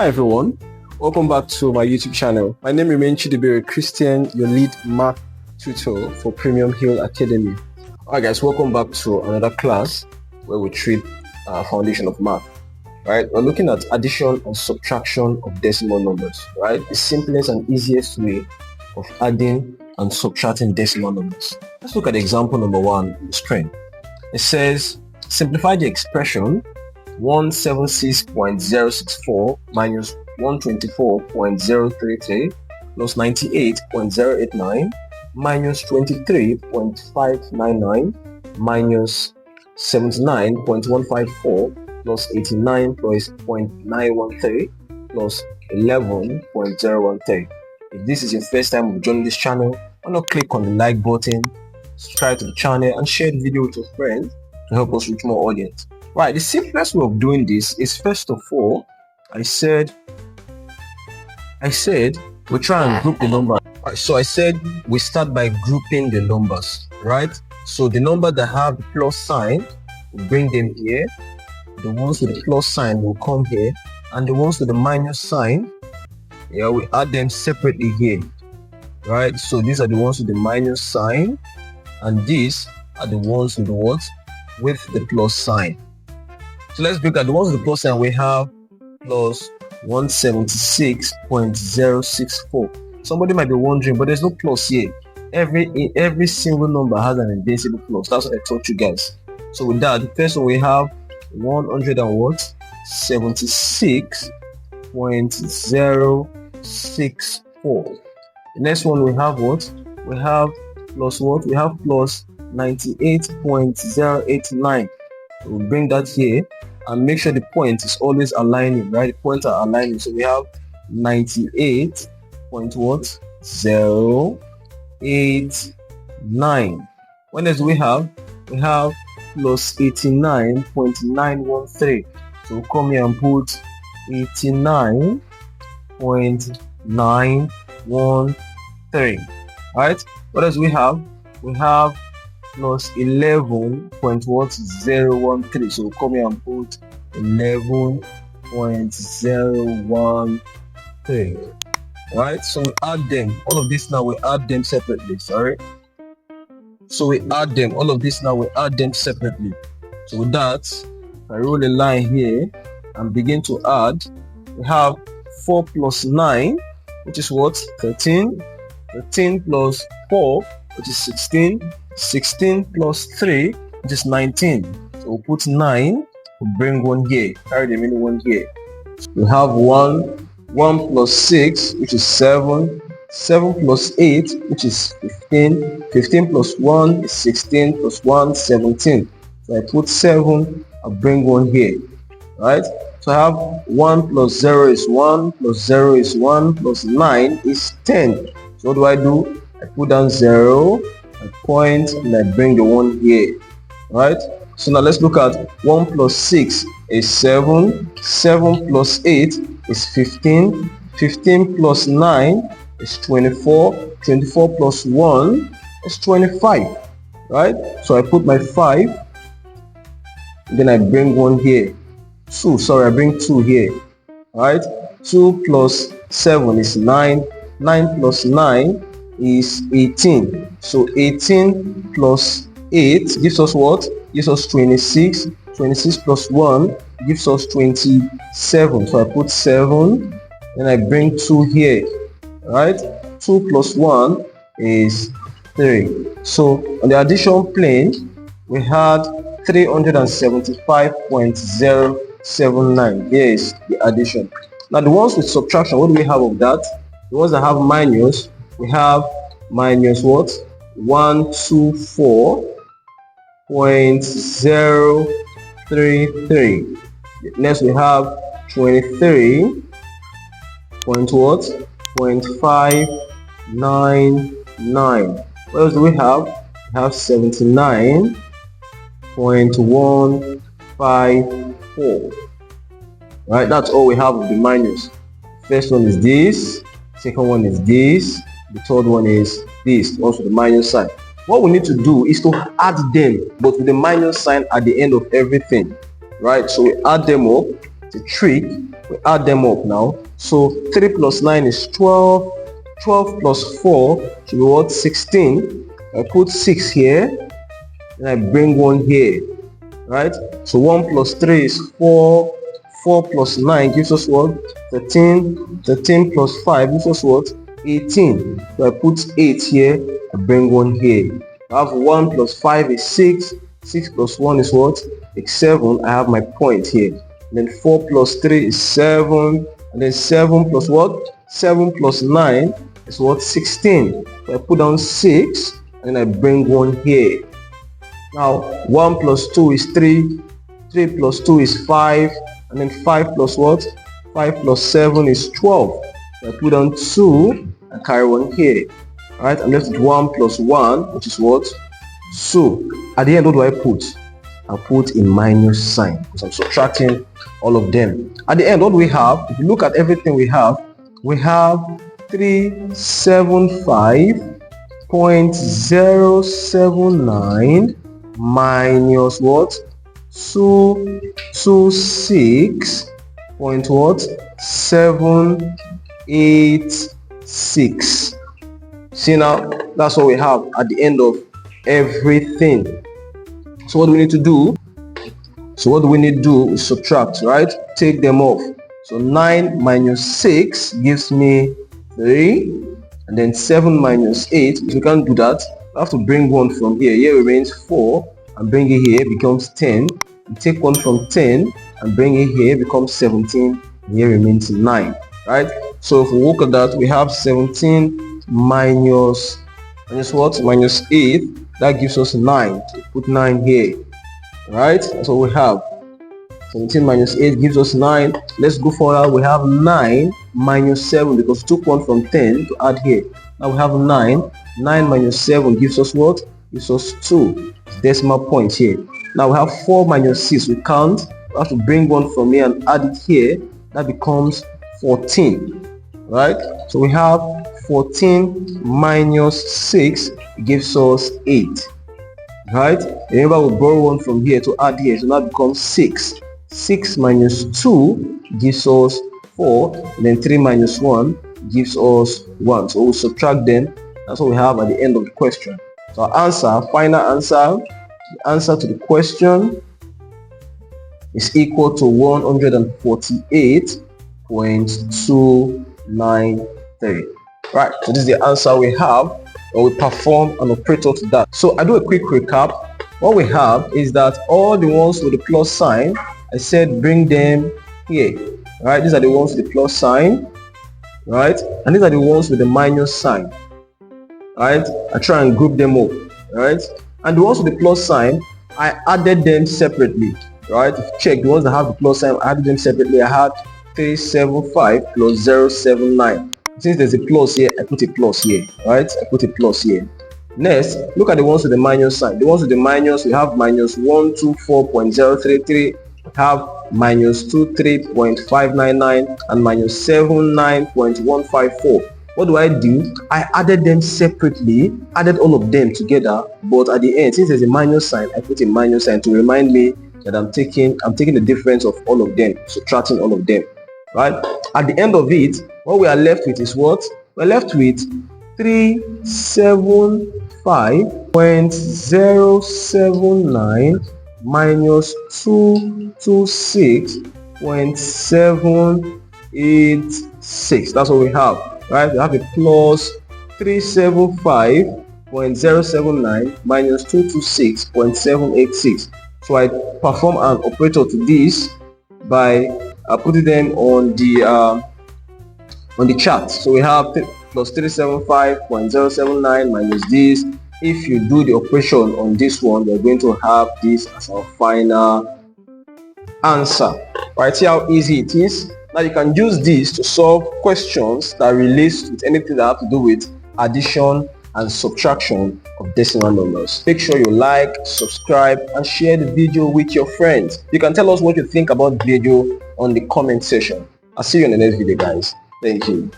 Hi everyone, welcome back to my YouTube channel. My name remains Chidibere Christian, your lead math tutor for Premium Hill Academy. Alright guys, welcome back to another class where we treat foundation of math. Right, we're looking at addition and subtraction of decimal numbers. Right, the simplest and easiest way of adding and subtracting decimal numbers. Let's look at example number 1 on the screen. It says simplify the expression 176.064 minus 124.033 plus 98.089 minus 23.599 minus 79.154 plus 89 plus 0.913 plus 11.013. If this is your first time joining this channel, why not click on the like button, subscribe to the channel and share the video with your friends to help us reach more audience. Right, the simplest way of doing this is, first of all, I said we try and group the number. Right, so I said we start by grouping the numbers, right? So the number that have the plus sign, we bring them here. The ones with the plus sign will come here, and the ones with the minus sign, we add them separately here, right? So these are the ones with the minus sign, and these are the ones with the what? With the plus sign. So let's look at the ones with the plus sign. We have plus 176.064. Somebody might be wondering, but there's no plus here. Every single number has an invincible plus. That's what I taught you guys. So with that, the first one we have 176.064. The next one we have what? We have plus what? We have plus 98.089. So we'll bring that here and make sure the point is always aligning, right? The points are aligning. So we have 98.089. What else do we have? We have plus 89.913. So we'll come here and put 89.913. Right? What else do we have? We have plus 11.013. So we'll come here and put 11.013. Right? So we add them. All of this now we add them separately. Sorry. So we add them. All of this now we add them separately. So with that, if I roll a line here and begin to add, we have 4 plus 9, which is what? 13. 13 plus 4, which is 16. 16 plus 3, which is 19. So we'll put 9, we'll bring one here, carry the middle one here. We have 1 plus 6, which is 7. 7 plus 8, which is 15. 15 plus 1 is 16 plus 1, 17. So I put 7, I'll bring one here, right? So I have 1 plus 0 is 1, plus 0 is 1, plus 9 is 10. So what do? I put down 0, I point, and I bring the 1 here, right? So now let's look at 1 plus 6 is 7. 7 plus 8 is 15. 15 plus 9 is 24. 24 plus 1 is 25, right? So I put my 5, and then I bring 1 here. 2, sorry, I bring 2 here, right? 2 plus 7 is 9. 9 plus 9 is 18. So 18 plus 8 gives us what? Gives us 26. 26 plus 1 gives us 27. So I put 7, then I bring 2 here, right? 2 plus 1 is 3. So on the addition plane, we had 375.079. Here is the addition. Now the ones with subtraction, what do we have of that? The ones that have minus, we have minus what? 124.033. Next we have 23 point what? 0.599. What else do we have? We have 79.154. Right, that's all we have of the minus. First one is this, second one is this, the third one is this, also the minus sign. What we need to do is to add them, but with the minus sign at the end of everything, right? So we add them up. It's a trick. We add them up now. So 3 plus 9 is 12. 12 plus 4 should be what? 16. I put 6 here, and I bring 1 here, right? So 1 plus 3 is 4. 4 plus 9 gives us what? 13. 13 plus 5 gives us what? 18. So I put 8 here, I bring 1 here. I have 1 plus 5 is 6. 6 plus 1 is what? It's 7. I have my point here. And then 4 plus 3 is 7. And then 7 plus what? 7 plus 9 is what? 16. So I put down 6 and then I bring 1 here. Now 1 plus 2 is 3. 3 plus 2 is 5. And then 5 plus what? 5 plus 7 is 12. So I put down 2 and carry 1 here. Alright, I'm left with 1 plus 1, which is what? So at the end, what do I put? I put a minus sign because I'm subtracting all of them. At the end, what do we have? If you look at everything we have 375.079 minus what? 226 point what? 786. See now, that's what we have at the end of everything. So what do we need to do? So what do we need to do is subtract, right? Take them off. So 9 minus 6 gives me 3. And then 7 minus 8, if we can't do that, I have to bring 1 from here. Here remains 4. And bring it here, becomes 10. And take 1 from 10 and bring it here, becomes 17. And here remains 9, right? So if we look at that, we have 17 minus what? Minus 8. That gives us 9. So put 9 here, right? That's what we have. 17 minus 8 gives us 9. Let's go further. We have 9 minus 7 because we took 1 from 10 to add here. Now we have 9. 9 minus 7 gives us what? Gives us 2. Decimal point here. Now we have 4 minus 6. We can't. We have to bring 1 from here and add it here. That becomes 14. Right? So we have 14 minus 6 gives us 8. Right? Remember we borrow 1 from here to add here. So that becomes 6. 6 minus 2 gives us 4. And then 3 minus 1 gives us 1. So we'll subtract them. That's what we have at the end of the question. So our answer, final answer, the answer to the question is equal to 148.293. Right, so this is the answer we have, and we perform an operator to that. So I do a quick recap. What we have is that all the ones with the plus sign, I said bring them here. Right, these are the ones with the plus sign, right, and these are the ones with the minus sign. Right, I try and group them up, right, and the ones with the plus sign, I added them separately. Right, if you check the ones that have the plus sign, I added them separately. I had 375 plus 079. Since there's a plus here, I put a plus here. Right, I put a plus here. Next, look at the ones with the minus sign. The ones with the minus, we have minus 124.033, have minus 23.599, and minus 79.154. What do? I added them separately, added all of them together, but at the end, since there's a minus sign, I put a minus sign to remind me that I'm taking the difference of all of them, subtracting all of them. Right? At the end of it, what we are left with is what? We're left with 375.079 minus 226.786. That's what we have. Right? We have a plus 375.079 minus 226.786. So I perform an operator to this by putting them on the chart. So we have plus 375.079 minus this. If you do the operation on this one, we're going to have this as our final answer. Right, see how easy it is. Now you can use this to solve questions that relate with anything that have to do with addition and subtraction of decimal numbers. Make sure you like, subscribe, and share the video with your friends. You can tell us what you think about the video on the comment section. I'll see you in the next video, guys. Thank you.